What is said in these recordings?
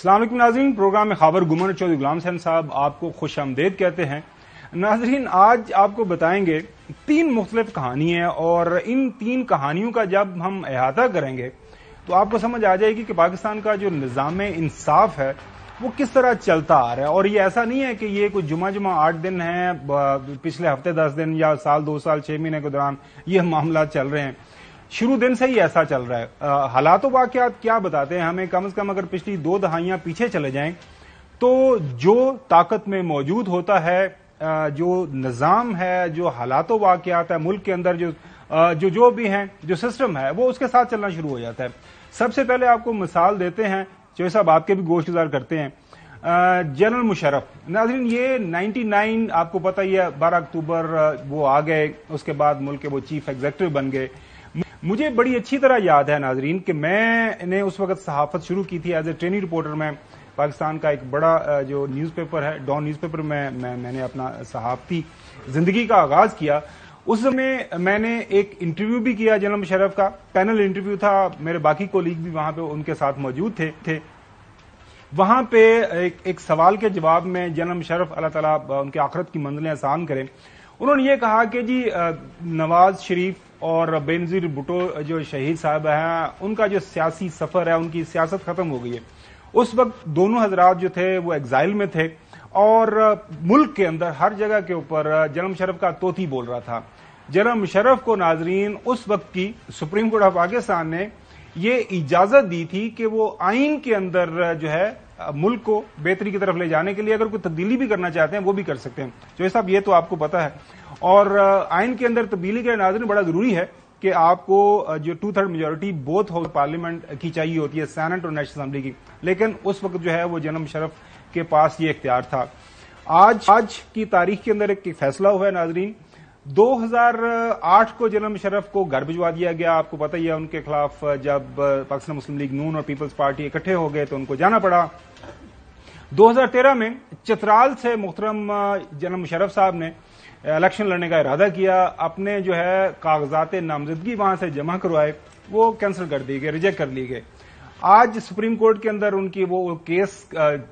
السلام علیکم ناظرین، پروگرام میں خبر گمن چودھری غلام حسین صاحب آپ کو خوش آمدید کہتے ہیں۔ ناظرین، آج آپ کو بتائیں گے 3 مختلف کہانی ہیں، اور ان 3 کہانیوں کا جب ہم احاطہ کریں گے تو آپ کو سمجھ آ جائے گی کہ پاکستان کا جو نظام انصاف ہے وہ کس طرح چلتا آ رہا ہے۔ اور یہ ایسا نہیں ہے کہ یہ کوئی جمعہ 8 دن ہیں، پچھلے ہفتے 10 دن یا سال 2 سال 6 مہینے کے دوران یہ معاملات چل رہے ہیں، شروع دن سے ہی ایسا چل رہا ہے۔ حالات و واقعات کیا بتاتے ہیں ہمیں؟ کم از کم اگر پچھلی 2 دہائیاں پیچھے چلے جائیں تو جو طاقت میں موجود ہوتا ہے، جو نظام ہے، جو حالات و واقعات ہے ملک کے اندر، جو بھی ہیں، جو سسٹم ہے، وہ اس کے ساتھ چلنا شروع ہو جاتا ہے۔ سب سے پہلے آپ کو مثال دیتے ہیں، چوہے صاحب آپ کے بھی گوشت گزار کرتے ہیں، جنرل مشرف۔ ناظرین، یہ 99 آپ کو پتہ ہی ہے 12 اکتوبر وہ آ گئے، اس کے بعد ملک کے وہ چیف ایگزیکٹو بن گئے۔ مجھے بڑی اچھی طرح یاد ہے ناظرین کہ میں نے اس وقت صحافت شروع کی تھی ایز اے ٹریننگ رپورٹر۔ میں پاکستان کا ایک بڑا جو نیوز پیپر ہے ڈان نیوز پیپر میں نے اپنا صحافتی زندگی کا آغاز کیا۔ اس میں میں نے ایک انٹرویو بھی کیا جنرل مشرف کا، پینل انٹرویو تھا، میرے باقی کولیگ بھی وہاں پہ ان کے ساتھ موجود تھے۔ وہاں پہ ایک سوال کے جواب میں جنرل مشرف اللہ تعالیٰ ان کے آخرت کی منزلیں آسان کریں، انہوں نے یہ کہا کہ جی نواز شریف اور بے نظیر بھٹو جو شہید صاحب ہیں، ان کا جو سیاسی سفر ہے، ان کی سیاست ختم ہو گئی ہے۔ اس وقت دونوں حضرات جو تھے وہ ایگزائل میں تھے، اور ملک کے اندر ہر جگہ کے اوپر جنرل مشرف کا طوطی بول رہا تھا۔ جنرل مشرف کو ناظرین اس وقت کی سپریم کورٹ آف پاکستان نے یہ اجازت دی تھی کہ وہ آئین کے اندر جو ہے ملک کو بہتری کی طرف لے جانے کے لیے اگر کوئی تبدیلی بھی کرنا چاہتے ہیں وہ بھی کر سکتے ہیں۔ جو صاحب یہ تو آپ کو پتا ہے، اور آئین کے اندر تبدیلی کے ناظرین بڑا ضروری ہے کہ آپ کو جو 2/3 میجورٹی بوتھ ہاؤس پارلیمنٹ کی چاہیے ہوتی ہے، سینٹ اور نیشنل اسمبلی کی، لیکن اس وقت جو ہے وہ جنرل مشرف کے پاس یہ اختیار تھا۔ آج کی تاریخ کے اندر ایک فیصلہ ہوا ہے ناظرین۔ 2008 کو جنرل مشرف کو گھر بھجوا دیا گیا۔ آپ کو پتہ ہی ہے ان کے خلاف جب پاکستان مسلم لیگ نون اور پیپلز پارٹی اکٹھے ہو گئے تو ان کو جانا پڑا۔ 2013 میں چترال سے محترم جنرل مشرف صاحب نے الیکشن لڑنے کا ارادہ کیا، اپنے جو ہے کاغذات نامزدگی وہاں سے جمع کروائے، وہ کینسل کر دیے گئے، ریجیکٹ کر لیے گئے۔ آج سپریم کورٹ کے اندر ان کی وہ کیس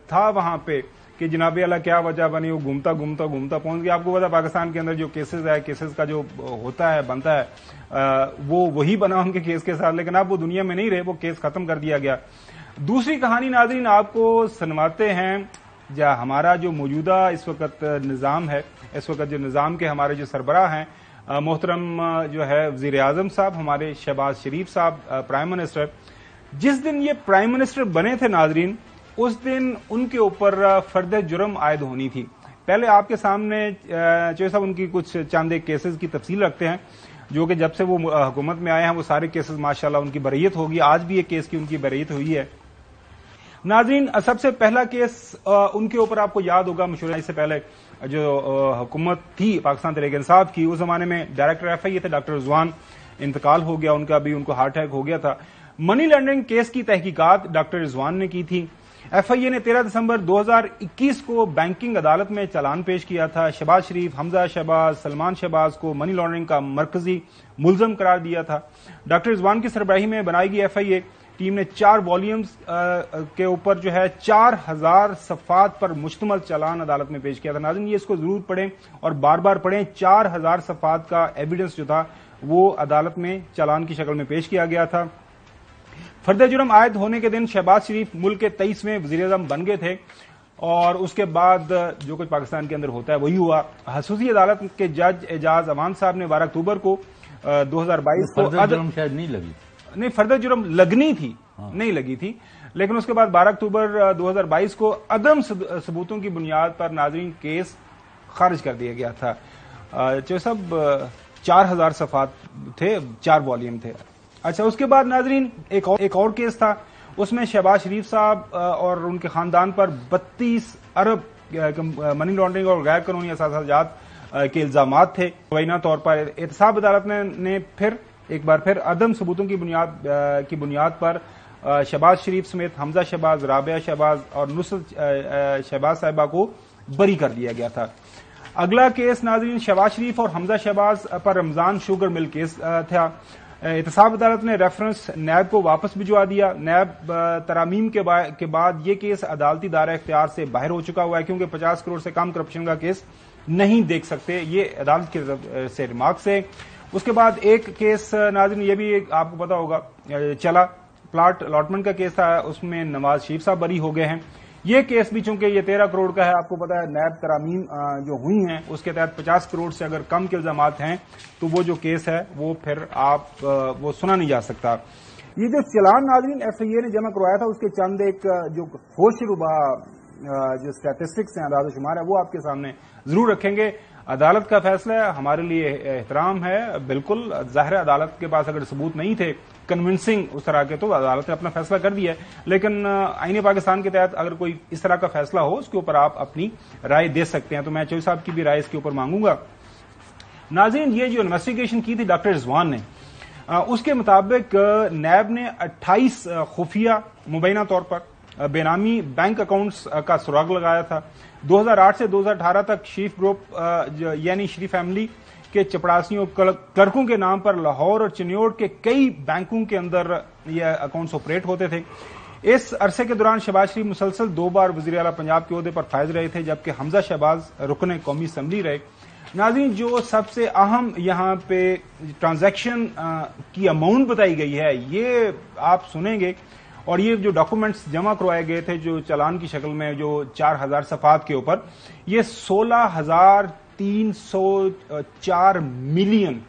تھا وہاں پہ کہ جناب اللہ کیا وجہ بنی، وہ گھومتا پہنچ گیا۔ آپ کو پتا پاکستان کے اندر جو کیسز ہے، کیسز کا جو ہوتا ہے بنتا ہے وہ وہی بنا ان کے کیس کے ساتھ، لیکن اب وہ دنیا میں نہیں رہے، وہ کیس ختم کر دیا گیا۔ دوسری کہانی ناظرین آپ کو سنواتے ہیں، ہمارا جو موجودہ اس وقت نظام ہے، اس وقت جو نظام کے ہمارے جو سربراہ ہیں محترم جو ہے وزیر اعظم صاحب ہمارے شہباز شریف صاحب پرائم منسٹر، جس دن یہ پرائم منسٹر بنے تھے ناظرین، اس دن ان کے اوپر فرد جرم عائد ہونی تھی۔ پہلے آپ کے سامنے چوہے صاحب ان کی کچھ چند ایک کیسز کی تفصیل رکھتے ہیں، جو کہ جب سے وہ حکومت میں آئے ہیں وہ سارے کیسز ماشاءاللہ ان کی بریت ہوگی۔ آج بھی ایک کیس کی ان کی بریت ہوئی ہے۔ ناظرین، سب سے پہلا کیس ان کے اوپر آپ کو یاد ہوگا، مشورہ سے پہلے جو حکومت تھی پاکستان تحریک انصاف کی، اس زمانے میں ڈائریکٹر ایف آئی اے تھے ڈاکٹر رضوان، انتقال ہو گیا ان کا، بھی ان کو ہارٹ اٹیک ہو گیا تھا۔ منی لانڈرنگ کیس کی تحقیقات ڈاکٹر رضوان نے کی تھی۔ ایف آئی اے نے 13 دسمبر 2021 کو بینکنگ عدالت میں چالان پیش کیا تھا۔ شہباز شریف، حمزہ شہباز، سلمان شہباز کو منی لانڈرنگ کا مرکزی ملزم قرار دیا تھا۔ ڈاکٹر رضوان کی سربراہی میں بنائی گئی ایف آئی اے ٹیم نے 4 والیومز کے اوپر جو ہے 4000 صفحات پر مشتمل چالان عدالت میں پیش کیا تھا۔ ناظرین، یہ اس کو ضرور پڑھیں اور بار بار پڑھیں۔ 4000 صفحات کا ایویڈنس جو تھا وہ عدالت میں چالان کی شکل میں پیش کیا گیا تھا۔ فرد جرم عائد ہونے کے دن شہباز شریف ملک کے 23ویں وزیر اعظم بن گئے تھے، اور اس کے بعد جو کچھ پاکستان کے اندر ہوتا ہے وہی ہوا۔ خصوصی عدالت کے جج اعجاز امان صاحب نے 12 اکتوبر کو 2022 کو فرد جرم شاید نہیں لگی، نہیں فرد جرم لگنی تھی، نہیں لگی تھی، لیکن اس کے بعد 12 اکتوبر 2022 کو عدم ثبوتوں کی بنیاد پر ناظرین کیس خارج کر دیا گیا تھا۔ جو سب 4000 صفحات تھے، 4 والیوم تھے۔ اچھا، اس کے بعد ناظرین ایک اور کیس تھا، اس میں شہباز شریف صاحب اور ان کے خاندان پر 32 ارب منی لانڈرنگ اور غیر قانونی اثاثات کے الزامات تھے۔ مبینہ طور پر احتساب عدالت نے ایک بار پھر عدم ثبوتوں کی بنیاد پر شہباز شریف سمیت حمزہ شہباز، رابعہ شہباز اور نصرت شہباز صاحبہ کو بری کر دیا گیا تھا۔ اگلا کیس ناظرین شہباز شریف اور حمزہ شہباز پر رمضان شوگر مل کیس تھا۔ احتساب عدالت نے ریفرنس نیب کو واپس بھجوا دیا. نیب ترامیم کے بعد یہ کیس عدالتی دائرہ اختیار سے باہر ہو چکا ہوا ہے کیونکہ 50 کروڑ سے کم کرپشن کا کیس نہیں دیکھ سکتے. یہ عدالت کی طرف سے ریمارکس ہے. اس کے بعد ایک کیس ناظرین یہ بھی آپ کو پتا ہوگا چلا، پلاٹ الاٹمنٹ کا کیس تھا، اس میں نواز شریف صاحب بری ہو گئے ہیں. یہ کیس بھی چونکہ یہ 13 کروڑ کا ہے، آپ کو پتا ہے نیب ترامیم جو ہوئی ہیں اس کے تحت 50 کروڑ سے اگر کم کے الزامات ہیں تو وہ جو کیس ہے وہ پھر وہ سنا نہیں جا سکتا. یہ جو چلان ناظرین ایف آئی اے نے جمع کروایا تھا اس کے چند ایک جو ہوش ربا جو اسٹیٹسٹکس ہیں، اعداد و شمار ہے، وہ آپ کے سامنے ضرور رکھیں گے. عدالت کا فیصلہ ہے، ہمارے لیے احترام ہے. بالکل ظاہر عدالت کے پاس اگر ثبوت نہیں تھے کنونسنگ اس طرح کے تو عدالت نے اپنا فیصلہ کر دیا ہے، لیکن آئین پاکستان کے تحت اگر کوئی اس طرح کا فیصلہ ہو اس کے اوپر آپ اپنی رائے دے سکتے ہیں. تو میں چوہدری صاحب کی بھی رائے اس کے اوپر مانگوں گا. ناظرین یہ جو انویسٹیگیشن کی تھی ڈاکٹر رضوان نے، اس کے مطابق نیب نے 28 خفیہ مبینہ طور پر بے نامی بینک اکاؤنٹس کا سراغ لگایا تھا. 2008 سے 2018 تک شریف گروپ یعنی شریف فیملی کے چپڑاسیوں کلرکوں کے نام پر لاہور اور چنیوٹ کے کئی بینکوں کے اندر یہ اکاؤنٹس آپریٹ ہوتے تھے. اس عرصے کے دوران شہباز شریف مسلسل 2 بار وزیر اعلی پنجاب کے عہدے پر فائز رہے تھے، جبکہ حمزہ شہباز رکن قومی اسمبلی رہے. ناظرین جو سب سے اہم یہاں پہ ٹرانزیکشن کی اماؤنٹ بتائی گئی ہے یہ آپ سنیں گے، اور یہ جو ڈاکومنٹس جمع کروائے گئے تھے جو چلان کی شکل میں جو 4000 صفحات کے اوپر، یہ 16,304 ملین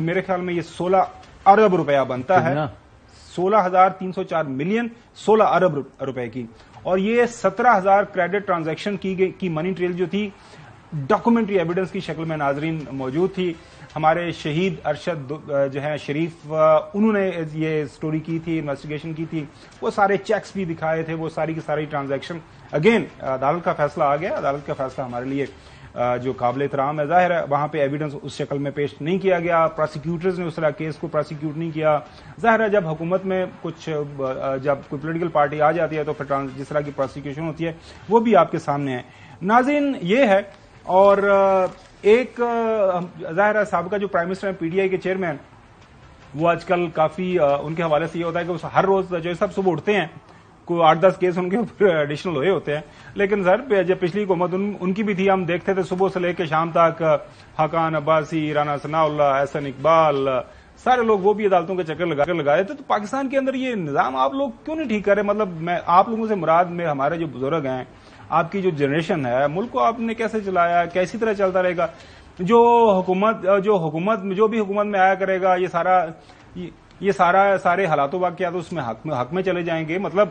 میرے خیال میں یہ 16 ارب روپیہ بنتا ہے. 16,304 ملین 16 ارب روپے کی، اور یہ 17,000 کریڈٹ ٹرانزیکشن کی منی ٹریل جو تھی ڈاکومنٹری ایویڈنس کی شکل میں ناظرین موجود تھی. ہمارے شہید ارشد جو ہیں شریف، انہوں نے یہ سٹوری کی تھی، انویسٹیگیشن کی تھی، وہ سارے چیکس بھی دکھائے تھے، وہ ساری کی ساری ٹرانزیکشن. اگین عدالت کا فیصلہ آ گیا. عدالت کا فیصلہ ہمارے لیے جو قابل احترام ہے. ظاہر ہے وہاں پہ ایویڈنس اس شکل میں پیش نہیں کیا گیا، پروسیکیوٹرز نے اس طرح کیس کو پروسیکیوٹ نہیں کیا. ظاہر ہے جب حکومت میں جب کوئی پولیٹیکل پارٹی آ جاتی ہے تو پھر جس طرح کی پروسیکیوشن ہوتی ہے وہ بھی آپ کے سامنے ہے. ناظرین یہ ہے، اور ایک ظاہر ہے سابقہ جو پرائم منسٹر ہیں پی ٹی آئی کے چیئرمین، وہ آج کل کافی ان کے حوالے سے یہ ہوتا ہے کہ وہ ہر روز جو سب صبح اٹھتے ہیں کوئی 8-10 کیس ان کے اوپر ایڈیشنل ہوئے ہوتے ہیں. لیکن سر جب پچھلی حکومت ان کی بھی تھی، ہم دیکھتے تھے صبح سے لے کے شام تک حقان عباسی، رانا ثناء اللہ، احسن اقبال، سارے لوگ وہ بھی عدالتوں کے چکر لگائے تھے. تو پاکستان کے اندر یہ نظام آپ لوگ کیوں نہیں ٹھیک کر رہے؟ مطلب میں آپ لوگوں سے مراد میں ہمارے جو بزرگ ہیں، آپ کی جو جنریشن ہے، ملک کو آپ نے کیسے چلایا، کیسی طرح چلتا رہے گا؟ جو بھی حکومت میں آیا کرے گا یہ سارے حالات و واقعات اس میں حق میں چلے جائیں گے. مطلب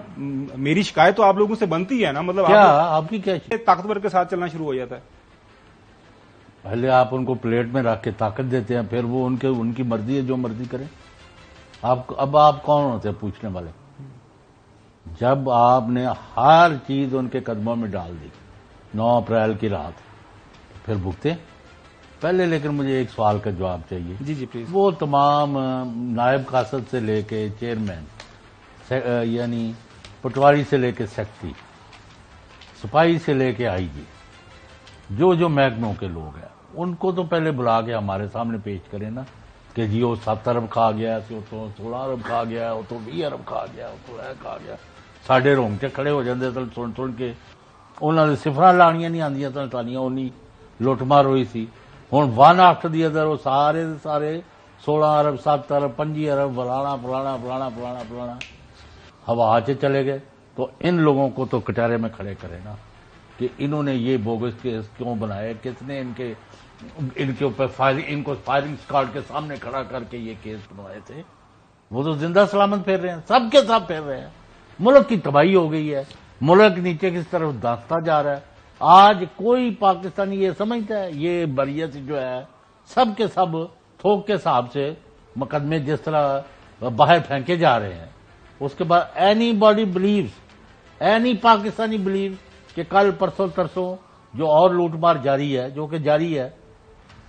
میری شکایت تو آپ لوگوں سے بنتی ہے نا، مطلب آپ کی کیا طاقتور کے ساتھ چلنا شروع ہو جاتا ہے. پہلے آپ ان کو پلیٹ میں رکھ کے طاقت دیتے ہیں، پھر وہ ان کی مرضی ہے جو مرضی کریں. اب آپ کون ہوتے ہیں پوچھنے والے؟ جب آپ نے ہر چیز ان کے قدموں میں ڈال دی 9 اپریل کی رات، پھر بھگتے پہلے. لیکن مجھے ایک سوال کا جواب چاہیے. جی پلیز. وہ تمام نائب قاصد سے لے کے چیئرمین، یعنی پٹواری سے لے کے سیکٹری، سپاہی سے لے کے آئی جی، جو محکموں کے لوگ ہیں، ان کو تو پہلے بلا کے ہمارے سامنے پیش کریں نا کہ جی وہ 7 ارب کھا گیا، تو 16 ارب کھا گیا، وہ تو 20 ارب کھا گیا، وہ تو کھا گیا. ساڈے رونگٹے کھڑے ہو جاندے سن کے. انہوں نے صفراں لانیاں نہیں آندیاں تھا، ٹانیاں انہی لٹ مار ہوئی سی. ہوں 1 آفٹر دی ادر وہ سارے 16 ارب 7 ارب 25 ارب فلانا ہوا چ چلے گئے. تو ان لوگوں کو تو کٹہرے میں کھڑے کرے نا کہ انہوں نے یہ بوگس کیس کیوں بنائے، کس نے ان کے اوپر ان کو فائرنگ اسکواڈ کے سامنے کھڑا کر کے یہ کیس بنوائے تھے. وہ تو زندہ سلامت پھیر رہے ہیں، سب کے ساتھ پھیر رہے ہیں. ملک کی تباہی ہو گئی ہے، ملک نیچے کس طرف دھانستا جا رہا ہے. آج کوئی پاکستانی یہ سمجھتا ہے یہ بریت جو ہے سب کے سب تھوک کے حساب سے مقدمے جس طرح باہر پھینکے جا رہے ہیں. اس کے بعد اینی پاکستانی بلیو کہ کل پرسوں ترسوں جو اور لوٹ مار جاری ہے، جو کہ جاری ہے.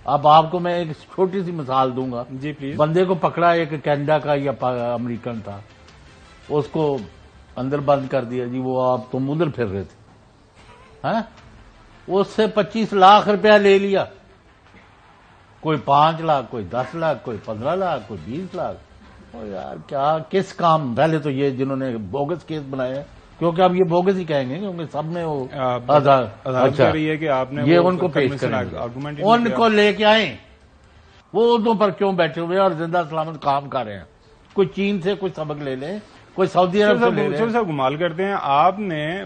اب آپ کو میں ایک چھوٹی سی مثال دوں گا. جی پلیز. بندے کو پکڑا، ایک کینیڈا کا یا امریکن تھا، اس کو اندر بند کر دیا. جی وہ آپ تم ادھر پھر رہے تھے، اس سے 25 لاکھ روپیہ لے لیا. کوئی 5 لاکھ، کوئی 10 لاکھ، کوئی 15 لاکھ، کوئی 20 لاکھ. اور یار کیا کس کام؟ پہلے تو یہ جنہوں نے بوگس کیس بنائے ہیں، کیونکہ اب یہ بوگس ہی کہیں گے کیونکہ سب میں وہ اچھا رہی ہے کہ آپ نے یہ ان کو پیش کریں، ان کو لے کے آئیں. وہ اردو پر کیوں بیٹھے ہوئے اور زندہ سلامت کام کر رہے ہیں؟ کوئی چین سے کوئی سبق لے لیں، کوئی سعودی عرب سے لے لیں. صاحب گمال کرتے ہیں. آپ نے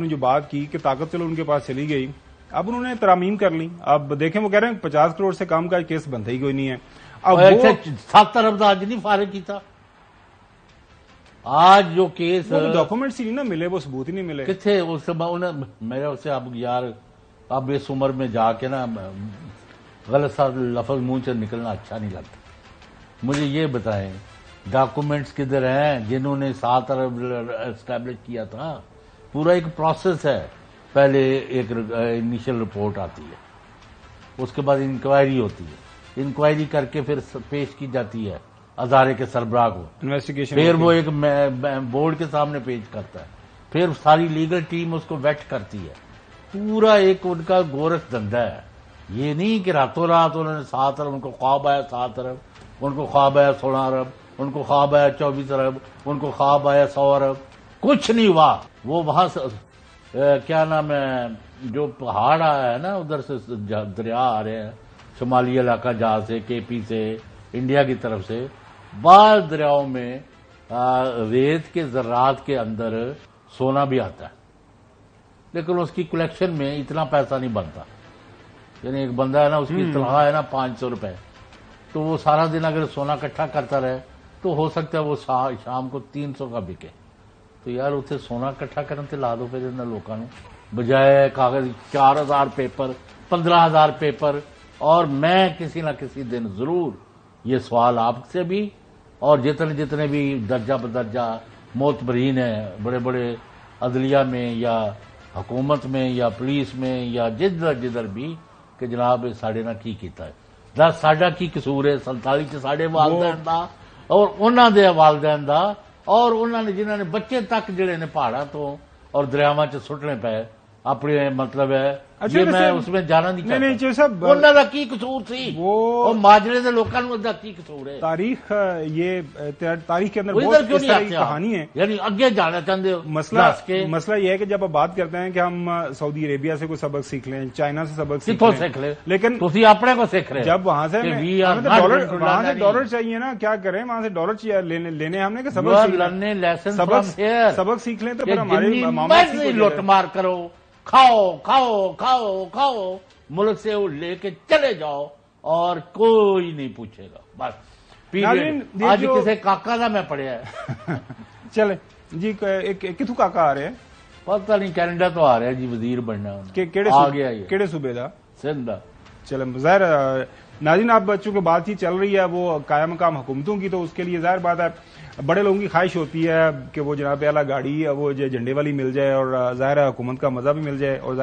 جو بات کی کہ طاقت چلو ان کے پاس چلی گئی، اب انہوں نے ترامیم کر لی. اب دیکھیں وہ کہہ رہے ہیں 50 کروڑ سے کام کا کیس بنتا ہی کوئی نہیں ہے. اب 7 ارب آج نہیں فارغ کیتا. آج جو کیس ڈاکومنٹس ہی نہیں نا ملے، وہ ثبوت ہی نہیں ملے. کتنے میرے اسے اب یار اب اس عمر میں جا کے نا غلط سا لفظ منہ سے نکلنا اچھا نہیں لگتا. مجھے یہ بتائیں ڈاکومنٹس کدھر ہیں جنہوں نے 7 ارب اسٹیبلش کیا تھا؟ پورا ایک پروسیس ہے. پہلے ایک انیشل رپورٹ آتی ہے، اس کے بعد انکوائری ہوتی ہے، انکوائری کر کے پھر پیش کی جاتی ہے ادارے کے سربراہ کو، انویسٹیگیشن، پھر وہ ایک بورڈ کے سامنے پیش کرتا ہے، پھر ساری لیگل ٹیم اس کو ویٹ کرتی ہے. پورا ایک ان کا گورکھ دھندا ہے. یہ نہیں کہ راتوں رات انہوں نے 7 ارب، ان کو خواب آیا 7 ارب، ان کو خواب آیا 16 ارب، ان کو خواب آیا 24 ارب، ان کو خواب آیا 100 ارب. کچھ نہیں ہوا. وہ وہاں سے کیا نام ہے جو پہاڑ آیا ہے نا، ادھر سے دریا آ رہے ہیں شمالی علاقہ جہاں سے کے پی سے انڈیا کی طرف سے. بعض دریاؤں میں ریت کے ذرات کے اندر سونا بھی آتا ہے، لیکن اس کی کلیکشن میں اتنا پیسہ نہیں بنتا. یعنی ایک بندہ ہے نا، اس کی تنخواہ ہے نا 500 روپے، تو وہ سارا دن اگر سونا اکٹھا کرتا رہے تو ہو سکتا ہے وہ شام کو 300 کا بکے. تو یار اتنے سونا اکٹھا کرنے سے لا دو پھر ان لوگوں نے، بجائے کاغذ 4000 پیپر 15000 پیپر. اور میں کسی نہ کسی دن ضرور یہ سوال آپ سے بھی اور جتنے بھی درجہ بدرجہ معتبرین ہیں بڑے بڑے عدلیہ میں یا حکومت میں یا پولیس میں یا جدھر بھی، کہ جناب ساڑے نہ کی کیتا ہے. دس ساڈا کی قصور ہے 47 ساڈے والدین دا اور انہاں دے والدین دا، اور انہوں نے جنہوں نے بچے تک جڑے نے پہاڑاں تو اور دریاواں چ سٹنے پے اپنے، مطلب ہے یہ میں اس میں جانا نہیں چاہتا. انہوں کا کی قصور سی؟ وہ ماجرے کے لوگوں کا کی قصور ہے؟ تاریخ یہ تاریخ کے اندر بہت ساری کہانی ہے. یعنی اگے جانا چاہتے ہو. مسئلہ یہ ہے کہ جب آپ بات کرتے ہیں کہ ہم سعودی عربیہ سے کوئی سبق سیکھ لیں، چائنا سے سبق سیکھ لیں، لیکن تسی اپنے کو سیکھ رہے جب وہاں سے ڈالر چاہیے نا، کیا کریں وہاں سے ڈالر لینے ہم نے کہ سبق سیکھ لیں تو پھر ہمارے لوٹ مار کرو، کھاؤ کھاؤ کھاؤ کھاؤ، ملک سے لے کے چلے جاؤ اور کوئی نہیں پوچھے گا. بس آج کسی کاکا کا میں پڑھیا ہے. چلے جی، کتوں کاکا آ رہے ہیں؟ پتہ نہیں، کینیڈا تو آ رہا ہے جی، وزیر بننا آ گیا. کیڑے صوبے دا؟ سندھ دا. چلے ظاہر ناظرین، آپ بچوں کے بات چیت چل رہی ہے وہ قائم مقام حکومتوں کی، تو اس کے لیے ظاہر بات ہے بڑے لوگوں کی خواہش ہوتی ہے کہ وہ جناب اعلیٰ گاڑی وہ جھنڈے والی مل جائے اور ظاہر حکومت کا مزہ بھی مل جائے. اور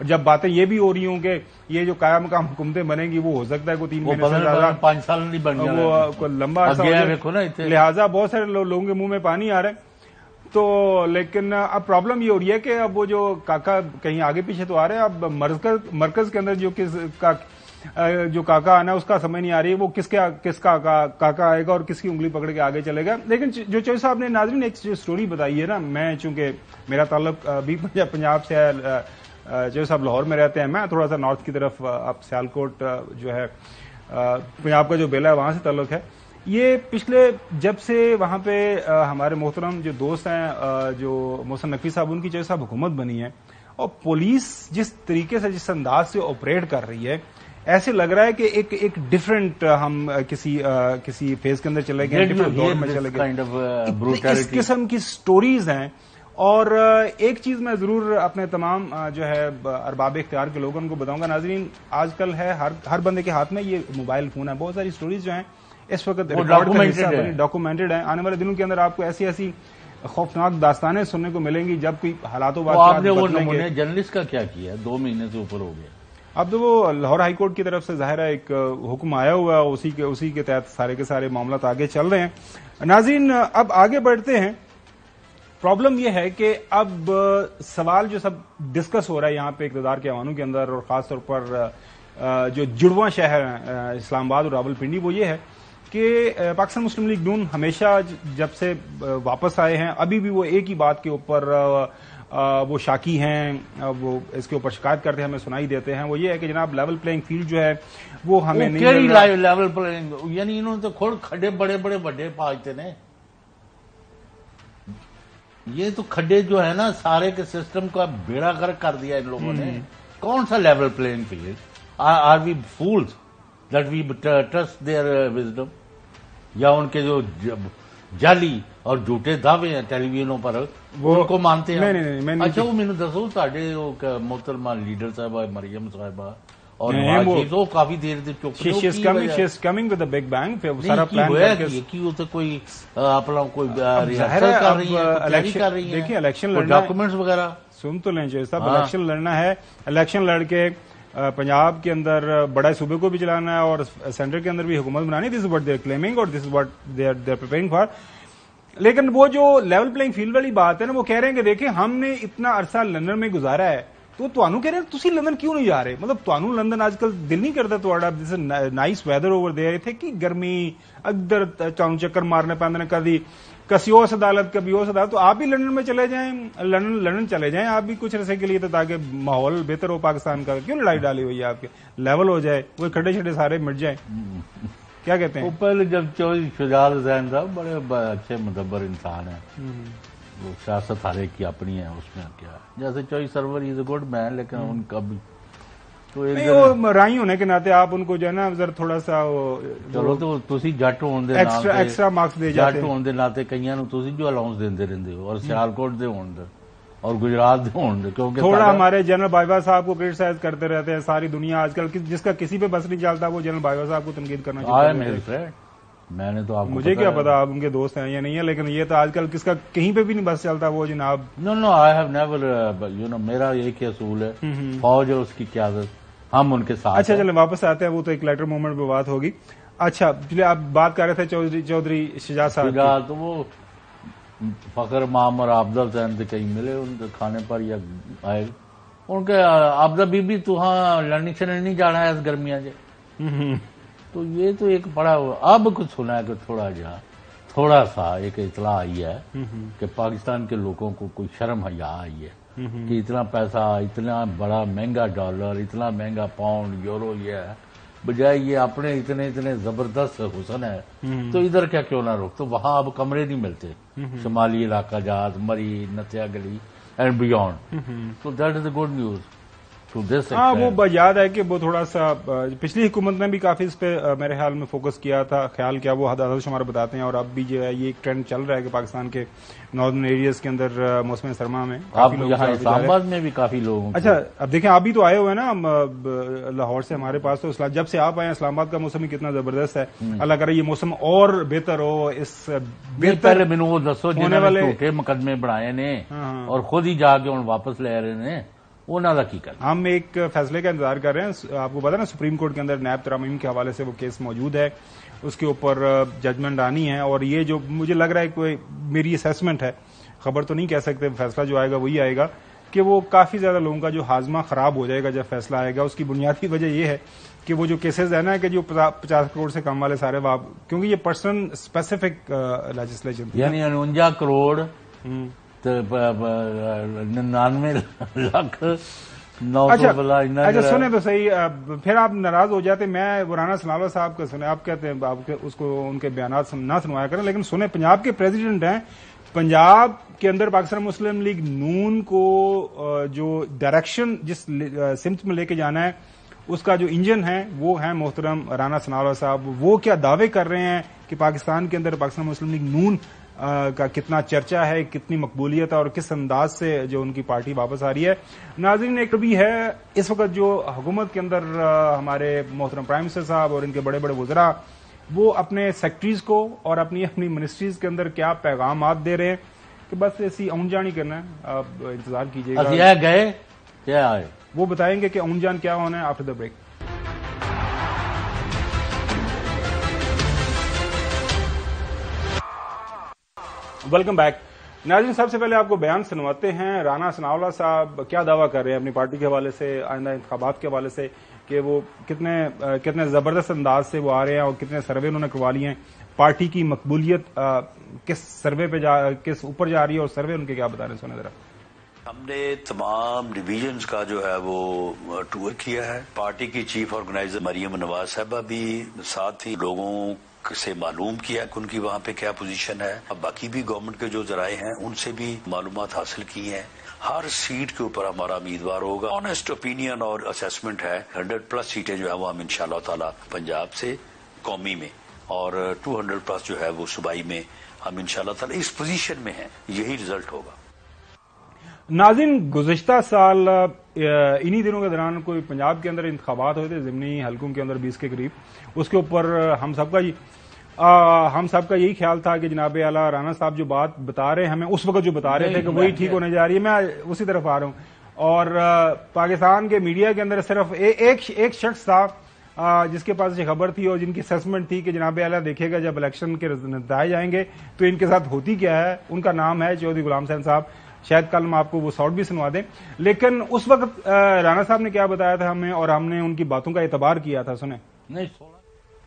جب باتیں یہ بھی ہو رئی ہوں کہ یہ جو قائم مقام حکومتیں بنیں گی وہ ہو سکتا ہے کوئی 3 مہینے سے زیادہ 5 سال نہیں بن گیا، وہ لمبا عرصہ، لہٰذا بہت سارے لوگوں کے منہ میں پانی آ رہا ہے. تو لیکن اب پرابلم یہ ہو رہی ہے کہ اب وہ جو کاکا کہیں آگے پیچھے تو آ رہے ہیں، اب مرکز کے اندر جو کاکا آنا ہے اس کا سمجھ نہیں آ رہی ہے وہ کس کا کاکا آئے گا اور کس کی انگلی پکڑ کے آگے چلے گا. لیکن جو چوہدری صاحب نے ناظرین ایک سٹوری بتائی ہے نا، میں چونکہ میرا تعلق بھی پنجاب سے ہے، چوہدری صاحب لاہور میں رہتے ہیں، میں تھوڑا سا نارتھ کی طرف اب سیالکوٹ جو ہے پنجاب کا جو بیلا ہے وہاں سے تعلق ہے. یہ پچھلے جب سے وہاں پہ ہمارے محترم جو دوست ہیں جو محسن نقوی صاحب، ان کی چوہدری صاحب حکومت بنی ہے اور پولیس جس طریقے سے جس انداز سے آپریٹ کر رہی ہے، ایسے لگ رہا ہے کہ ایک ڈفرنٹ ہم کسی فیز کے اندر چلے گئے، ڈفرنٹ دور میں چلے گئے. اس قسم کی سٹوریز ہیں. اور ایک چیز میں ضرور اپنے تمام جو ہے ارباب اختیار کے لوگوں کو بتاؤں گا ناظرین، آج کل ہے ہر بندے کے ہاتھ میں یہ موبائل فون ہے. بہت ساری سٹوریز جو ہیں اس وقت ڈاکومنٹڈ ہیں. آنے والے دنوں کے اندر آپ کو ایسی خوفناک داستانیں سننے کو ملیں گی جب کوئی حالات و واقعات. جرنلسٹ کا کیا کیا 2 مہینے سے اوپر ہو گیا. اب تو وہ لاہور ہائی کورٹ کی طرف سے ظاہر ہے ایک حکم آیا ہوا ہے، اسی کے تحت سارے کے سارے معاملات آگے چل رہے ہیں. ناظرین اب آگے بڑھتے ہیں. پرابلم یہ ہے کہ اب سوال جو سب ڈسکس ہو رہا ہے یہاں پہ اقتدار کے ایوانوں کے اندر، اور خاص طور پر جو جڑواں شہر ہیں اسلام آباد اور راولپنڈی وہ یہ ہے کہ پاکستان مسلم لیگ نون ہمیشہ جب سے واپس آئے ہیں ابھی بھی وہ ایک ہی بات کے اوپر وہ شاکی ہیں، وہ اس کے اوپر شکایت کرتے ہیں، ہمیں سنائی دیتے ہیں، وہ یہ ہے کہ جناب لیول پلینگ فیلڈ جو ہے وہ ہمیں نہیں مل رہا۔ لیول پلینگ یعنی انہوں نے تو کھوڑ کھڈے بڑے بڑے بڑے پاجتے نے، یہ تو کھڈے جو ہے نا سارے کے سسٹم کا بیڑا غرق کر دیا ان لوگوں نے۔ کون سا level playing field? Are we fools that we trust their wisdom? یا ان کے جو جعلی اور جھوٹے دعوے ہیں ٹیلی ویژنوں پر وہ کو مانتے ہیں؟ نہیں، اچھا وہ مینوں دسو تہاڈے محترمہ لیڈر صاحبہ مریم صاحبہ اور وہ کافی دیر سے چپ کمنگ ود بگ بینگ کوئی اپنا کوئی ریہرسل کر رہی ہے، دیکھیں الیکشن لڑنا، ڈاکومنٹس وغیرہ سن تو لیں صاحب، الیکشن لڑنا ہے، الیکشن لڑ کے پنجاب کے اندر بڑے صوبے کو بھی چلانا ہے اور سینٹر کے اندر بھی حکومت بنانی، this is what they are claiming اور this is what they are preparing for. لیکن وہ جو لیول پلینگ فیلڈ والی بات ہے نا، وہ کہہ رہے ہیں کہ دیکھیں ہم نے اتنا عرصہ لندن میں گزارا ہے تو تانوں کہہ رہے ہیں تسی لندن کیوں نہیں جا رہے؟ مطلب تانوں لندن آج کل دل نہیں کرتا تھوڑا جس نائس ویدر اوور دے تھے کہ گرمی ادھر چانوں چکر مارنے پہ نے کبھی کسی اور عدالت کبھی اور عدالت، تو آپ بھی لندن میں چلے جائیں، لندن چلے جائیں آپ بھی کچھ عرصے کے لیے، تاکہ ماحول بہتر ہو پاکستان کا۔ کیوں لڑائی ڈالی ہوئی ہے آپ کے؟ لیول ہو جائے، وہ کھڈے چھڈے سارے مٹ جائیں، کیا کہتے ہیں؟ وہ پہلے جب چودھری شجاع حسین صاحب بڑے اچھے مدبر انسان ہیں، وہ سیاست ہر ایک کی اپنی ہے، اس میں کیا ہے، جیسے چودھری سرور از اے گڈ مین، لیکن ان کا بھی وہ رائی ہونے کے ناطے آپ ان کو جو ہے نا ذرا تھوڑا سا چلو تو تسی جٹ ہون دے ایکسٹرا مارکس دے جاتے جٹ ہون دے ناطے کئیاں نوں تسی جو الاؤنس دیندے رہندے ہو، اور سیالکوٹ دے ہون دے اور گجرات دے ہون دے، کیونکہ تھوڑا ہمارے جنرل باجوہ صاحب کو کرٹیسائز کرتے رہتے ہیں ساری دنیا آج کل، جس کا کسی پہ بس نہیں چلتا وہ جنرل باجوہ صاحب کو تنقید کرنا چاہیے۔ میں نے تو آپ مجھے کیا پتا آپ ان کے دوست ہیں یا نہیں ہے، لیکن یہ تو آج کل کس کا کہیں پہ بھی نہیں بس چلتا وہ جناب۔ نو آئی ہیو نیور میرا ایک ہی اصول ہے، فوج اور اس کی قیادت، ہم ان کے ساتھ۔ اچھا چلیں واپس آتے ہیں، وہ تو ایک لیٹر مومنٹ پہ بات ہوگی۔ اچھا چلے آپ بات کر رہے تھے چودھری شجاع صاحب، تو وہ فخر مام اور آبدہ حسین سے کہیں ملے ان کے کھانے پر یا آئے ان کے آبدہ بی بی تو ہاں لڑنی چڑھنی جانا ہے اس گرمیاں سے، تو یہ تو ایک بڑا اب کچھ سنا ہے کہ تھوڑا سا ایک اطلاع آئی ہے کہ پاکستان کے لوگوں کو کوئی شرم حیا آئی ہے کہ اتنا پیسہ، اتنا بڑا مہنگا ڈالر، اتنا مہنگا پاؤنڈ یورو یہ ہے، بجائے یہ اپنے اتنے زبردست حسن ہے تو ادھر کیوں نہ روک، تو وہاں اب کمرے نہیں ملتے، شمالی علاقہ جات، مری، نتیا گلی اینڈ بیونڈ، تو that is a good news to this. ہاں وہ یاد ہے کہ وہ تھوڑا سا پچھلی حکومت نے بھی کافی اس پہ میرے خیال میں فوکس کیا تھا، خیال کیا، وہ عدد شمار بتاتے ہیں، اور اب بھی جو ہے یہ ایک ٹرینڈ چل رہا ہے کہ پاکستان کے ناردرن ایریاز کے اندر موسم سرما میں یہاں اسلام آباد میں بھی کافی لوگ۔ اچھا اب دیکھیں آپ بھی تو آئے ہوئے ہیں نا لاہور سے، ہمارے پاس تو جب سے آپ آئے ہیں اسلام آباد کا موسم ہی کتنا زبردست ہے، اللہ کرے یہ موسم اور بہتر ہو، اس بہتر مینوں وہ دسو جنہوں نے جھوٹے مقدمے بنائے نے اور خود ہی جا کے ہن واپس لے رہے نے، ہم ایک فیصلے کا انتظار کر رہے ہیں، آپ کو پتا نا سپریم کورٹ کے اندر نیب ترامیم کے حوالے سے وہ کیس موجود ہے، اس کے اوپر ججمنٹ آنی ہے، اور یہ جو مجھے لگ رہا ہے کوئی میری اسیسمنٹ ہے، خبر تو نہیں کہہ سکتے، فیصلہ جو آئے گا وہی آئے گا کہ وہ کافی زیادہ لوگوں کا جو ہاضمہ خراب ہو جائے گا جب فیصلہ آئے گا۔ اس کی بنیادی وجہ یہ ہے کہ وہ جو کیسز ہے نا کہ جو 50 کروڑ سے کم والے سارے کیونکہ یہ پرسن اسپیسیفک لیجسلیشن، یعنی 49 کروڑ 99 لاکھ 900۔ اچھا سنیں تو صحیح، پھر آپ ناراض ہو جاتے، میں رانا ثناءاللہ صاحب کا سنیں، آپ کہتے ہیں آپ اس کو ان کے بیانات نہ سنوایا کریں، لیکن سنیں پنجاب کے پریزیڈنٹ ہیں، پنجاب کے اندر پاکستان مسلم لیگ نون کو جو ڈائریکشن جس سمت میں لے کے جانا ہے اس کا جو انجن ہے وہ ہے محترم رانا ثناءاللہ صاحب۔ وہ کیا دعوے کر رہے ہیں کہ پاکستان کے اندر پاکستان مسلم لیگ نون کا کتنا چرچا ہے، کتنی مقبولیت ہے، اور کس انداز سے جو ان کی پارٹی واپس آ رہی ہے۔ ناظرین ایک بھی ہے اس وقت جو حکومت کے اندر ہمارے محترم پرائم منسٹر صاحب اور ان کے بڑے بڑے وزراء وہ اپنے سیکٹریز کو اور اپنی منسٹریز کے اندر کیا پیغامات دے رہے ہیں کہ بس ایسی اون جان ہی کرنا ہے، آپ انتظار کیجیے گا، گئے کیا آئے وہ بتائیں گے کہ اون جان کیا ہونا ہے after the break. Welcome back ناظرین، سب سے پہلے آپ کو بیان سنواتے ہیں، رانا ثناءاللہ صاحب کیا دعویٰ کر رہے ہیں اپنی پارٹی کے حوالے سے، آئندہ انتخابات کے حوالے سے، کہ وہ کتنے زبردست انداز سے وہ آ رہے ہیں اور کتنے سروے انہوں نے کروا لیے ہیں. پارٹی کی مقبولیت کس سروے پہ کس اوپر جا رہی ہے اور سروے ان کے کیا بتا رہے ہیں؟ سنیں ذرا. ہم نے تمام ڈویژنز کا جو ہے وہ ٹور کیا ہے. پارٹی کی چیف آرگنائزر مریم نواز صاحبہ بھی ساتھ ہی لوگوں سے معلوم کیا کہ ان کی وہاں پہ کیا پوزیشن ہے. اب باقی بھی گورنمنٹ کے جو ذرائع ہیں ان سے بھی معلومات حاصل کی ہیں. ہر سیٹ کے اوپر ہمارا امیدوار ہوگا. آنےسٹ اوپینین اور اسیسمنٹ ہے 100+ سیٹیں جو ہے وہ ہم انشاءاللہ تعالی پنجاب سے قومی میں اور 200+ جو ہے وہ صوبائی میں ہم انشاءاللہ تعالی اس پوزیشن میں ہیں. یہی رزلٹ ہوگا. ناظرین، گزشتہ سال انہی دنوں کے دوران کوئی پنجاب کے اندر انتخابات ہوئے تھے ضمنی حلقوں کے اندر 20 کے قریب. اس کے اوپر ہم سب کا یہی خیال تھا کہ جناب اعلیٰ رانا صاحب جو بات بتا رہے ہیں ہمیں اس وقت جو بتا رہے تھے کہ وہی ٹھیک ہونے جا رہی ہے. میں اسی طرف آ رہا ہوں. اور پاکستان کے میڈیا کے اندر صرف ایک شخص تھا جس کے پاس یہ خبر تھی اور جن کی اسیسمنٹ تھی کہ جناب اعلیٰ دیکھے گا جب الیکشن کے نتائج آئیں گے تو ان کے ساتھ ہوتی کیا ہے. ان کا نام ہے چودھری غلام حسین صاحب. شاید کل ہم آپ کو وہ ساؤٹ بھی سنوا دیں. لیکن اس وقت رانا صاحب نے کیا بتایا تھا ہمیں اور ہم نے ان کی باتوں کا اعتبار کیا تھا. سنیں.